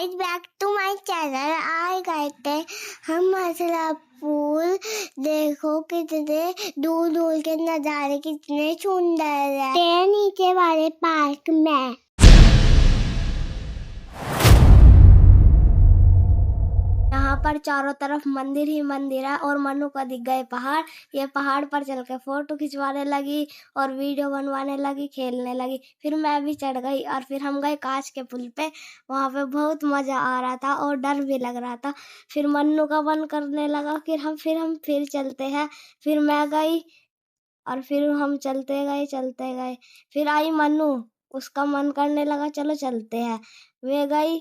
Guys back to my channel. आए गए थे हम मसला पुल। देखो कितने दूर दूर के नज़ारे कितने सुंदर है। नीचे वाले पार्क में यहाँ पर चारों तरफ मंदिर ही मंदिर है और मनु का दिख गए पहाड़। ये पहाड़ पर चल के फोटो खिंचवाने लगी और वीडियो बनवाने लगी, खेलने लगी। फिर मैं भी चढ़ गई और फिर हम गए कांच के पुल पे। वहाँ पे बहुत मजा आ रहा था और डर भी लग रहा था। फिर मनु का मन करने लगा फिर चलते हैं। फिर मैं गई और फिर हम चलते गए। फिर आई मनु, उसका मन करने लगा चलो चलते हैं। वे गई,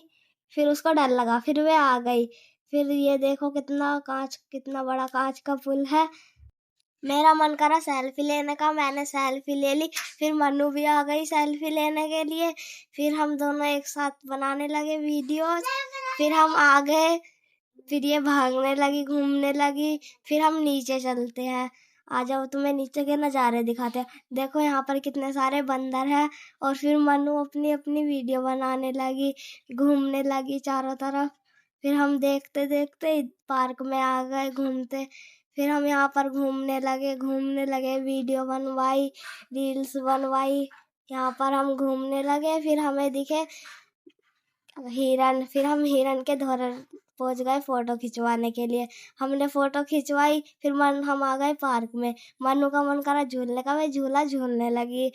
फिर उसको डर लगा, फिर वे आ गई। फिर ये देखो कितना बड़ा कांच का पुल है। मेरा मन करा सेल्फी लेने का, मैंने सेल्फी ले ली। फिर मनु भी आ गई सेल्फी लेने के लिए। फिर हम दोनों एक साथ बनाने लगे वीडियोस। फिर हम आ गए, फिर ये भागने लगी, घूमने लगी। फिर हम नीचे चलते हैं। आ जाओ, तुम्हें नीचे के नज़ारे दिखाते हैं। देखो यहाँ पर कितने सारे बंदर हैं। और फिर मनु अपनी अपनी वीडियो बनाने लगी, घूमने लगी चारों तरफ। फिर हम देखते देखते पार्क में आ गए घूमते। फिर हम यहाँ पर घूमने लगे, वीडियो बनवाई, रील्स बनवाई। यहाँ पर हम घूमने लगे। फिर हमें दिखे हिरन। फिर हम हिरन के द्वार पहुंच गए फोटो खिंचवाने के लिए। हमने फोटो खिंचवाई। फिर हम आ गए पार्क में। मनु का मन करा झूलने का, मैं झूला झूलने लगी।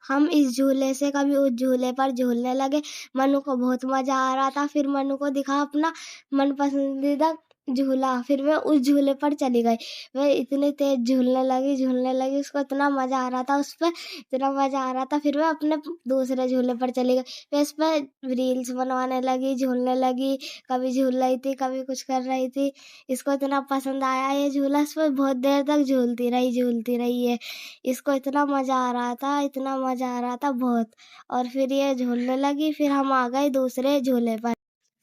हम इस झूले से कभी उस झूले पर झूलने लगे। मनु को बहुत मजा आ रहा था। फिर मनु को दिखा अपना मन पसंदीदा झूला। फिर वे उस झूले पर चली गई। वे इतनी तेज झूलने लगी, उसको इतना मजा आ रहा था, उस पर इतना मजा आ रहा था। फिर वे अपने दूसरे झूले पर चली गई। वे इस पर रील्स बनवाने लगी, झूलने लगी, कभी झूल रही थी, कभी कुछ कर रही थी। इसको इतना पसंद आया ये झूला, इस पर बहुत देर तक झूलती रही है। इसको इतना मजा आ रहा था बहुत। और फिर ये झूलने लगी। फिर हम आ गए दूसरे झूले पर।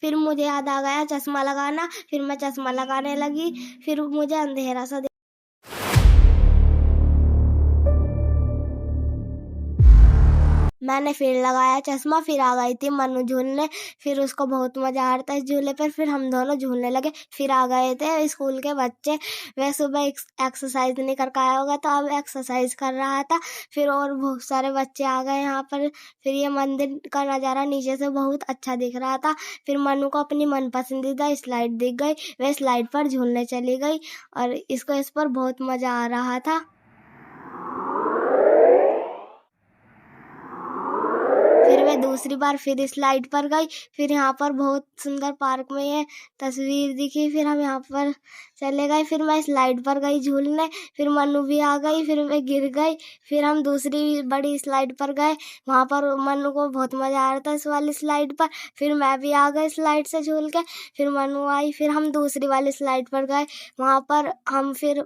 फिर मुझे याद आ गया चश्मा लगाना। फिर मैं चश्मा लगाने लगी। फिर मुझे अंधेरा सा मैंने फिर लगाया चश्मा। फिर आ गई थी मनु झूलने। फिर उसको बहुत मजा आ रहा था इस झूले पर। फिर हम दोनों झूलने लगे। फिर आ गए थे स्कूल के बच्चे। वे सुबह एक्सरसाइज नहीं कर पाया होगा तो अब एक्सरसाइज कर रहा था। फिर और बहुत सारे बच्चे आ गए यहाँ पर। फिर ये मंदिर का नज़ारा नीचे से बहुत अच्छा दिख रहा था। फिर मनु को अपनी मन पसंदीदा स्लाइड दिख गई। वे स्लाइड पर झूलने चली गई और इस पर बहुत मजा आ रहा था। फिर वे दूसरी बार फिर स्लाइड पर गई। फिर यहाँ पर बहुत सुंदर पार्क में ये तस्वीर दिखी। फिर हम यहाँ पर चले गए। फिर मैं स्लाइड पर गई झूलने। फिर मनु भी आ गई। फिर वे गिर गई। फिर हम दूसरी बड़ी स्लाइड पर गए। वहाँ पर मनु को बहुत मजा आ रहा था इस वाली स्लाइड पर। फिर मैं भी आ गई स्लाइड से झूल के। फिर मनु आई। फिर हम दूसरी वाली स्लाइड पर गए। वहाँ पर हम फिर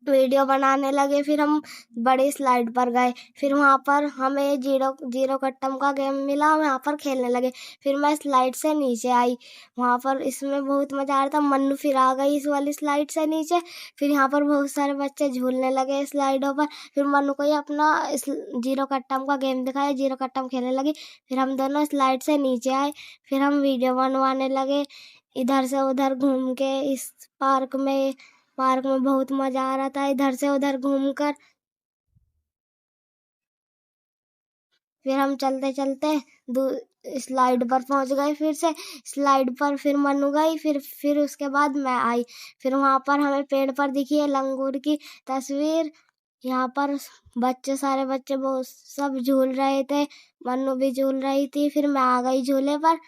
वीडियो बनाने लगे। फिर हम बड़ी स्लाइड पर गए। फिर वहाँ पर हमें जीरो कट्टम का गेम मिला। हम यहाँ पर खेलने लगे। फिर मैं स्लाइड से नीचे आई। वहाँ पर इसमें बहुत मजा आ रहा था। मनु फिर आ गई इस वाली स्लाइड से नीचे। फिर यहाँ पर बहुत सारे बच्चे झूलने लगे स्लाइडों पर। फिर मनु को ये अपना इस जीरो कट्टम का गेम दिखाया, जीरो कट्टम खेलने लगी। फिर हम दोनों स्लाइड से नीचे आए। फिर हम वीडियो बनवाने लगे इधर से उधर घूम के। इस पार्क में बहुत मजा आ रहा था इधर से उधर घूमकर। फिर हम चलते चलते स्लाइड पर पहुंच गए। फिर से स्लाइड पर फिर मनु गई। फिर उसके बाद मैं आई। फिर वहां पर हमें पेड़ पर दिखी है लंगूर की तस्वीर। यहाँ पर सारे बच्चे बहुत सब झूल रहे थे। मनु भी झूल रही थी। फिर मैं आ गई झूले पर।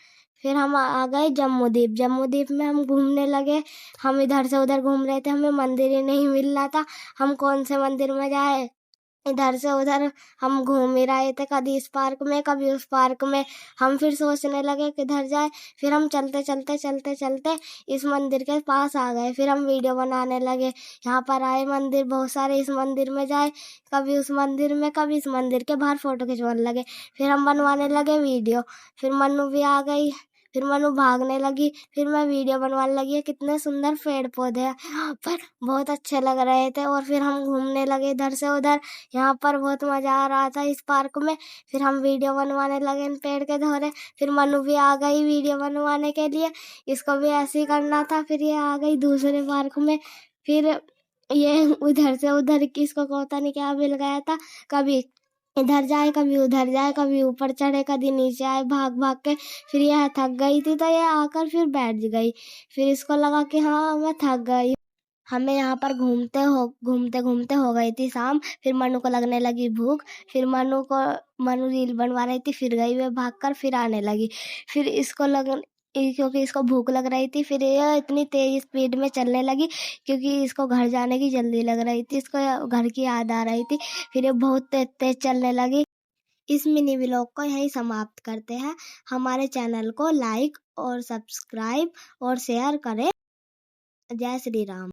फिर हम आ गए जम्मू द्वीप में हम घूमने लगे। हम इधर से उधर घूम रहे थे, हमें मंदिर ही नहीं मिल रहा था। हम कौन से मंदिर में जाए, इधर से उधर हम घूम ही रहे थे, कभी इस पार्क में कभी उस पार्क में। हम फिर सोचने लगे किधर जाए। फिर हम चलते इस मंदिर के पास आ गए। फिर हम वीडियो बनाने लगे। यहाँ पर आए मंदिर बहुत सारे, इस मंदिर में जाए, कभी उस मंदिर में कभी इस मंदिर के बाहर फोटो खिंचवाने लगे। फिर हम बनवाने लगे वीडियो। फिर मनु भी आ गई। फिर मनु भागने लगी। फिर मैं वीडियो बनवाने लगी। कितने सुंदर पेड़ पौधे हैं यहाँ पर, बहुत अच्छे लग रहे थे। और फिर हम घूमने लगे इधर से उधर। यहाँ पर बहुत मजा आ रहा था इस पार्क में। फिर हम वीडियो बनवाने लगे इन पेड़ के धोरे। फिर मनु भी आ गई वीडियो बनवाने के लिए, इसको भी ऐसे ही करना था। फिर ये आ गई दूसरे पार्क में। फिर ये उधर से उधर किसको पता नहीं क्या मिल गया था, कभी इधर जाए कभी उधर जाए, कभी ऊपर चढ़े कभी नीचे आए भाग भाग के। फिर यह थक गई थी तो ये आकर फिर बैठ गई। फिर इसको लगा कि हाँ मैं थक गई। हमें यहाँ पर घूमते घूमते हो गई थी शाम। फिर मनु को लगने लगी भूख। फिर मनु रील बनवा रही थी, फिर गई वे भागकर, फिर आने लगी। फिर क्योंकि इसको भूख लग रही थी, फिर ये इतनी तेज स्पीड में चलने लगी क्योंकि इसको घर जाने की जल्दी लग रही थी, इसको घर की याद आ रही थी। फिर ये बहुत तेज तेज चलने लगी। इस मिनी व्लॉग को यहीं समाप्त करते हैं। हमारे चैनल को लाइक और सब्सक्राइब और शेयर करें। जय श्री राम।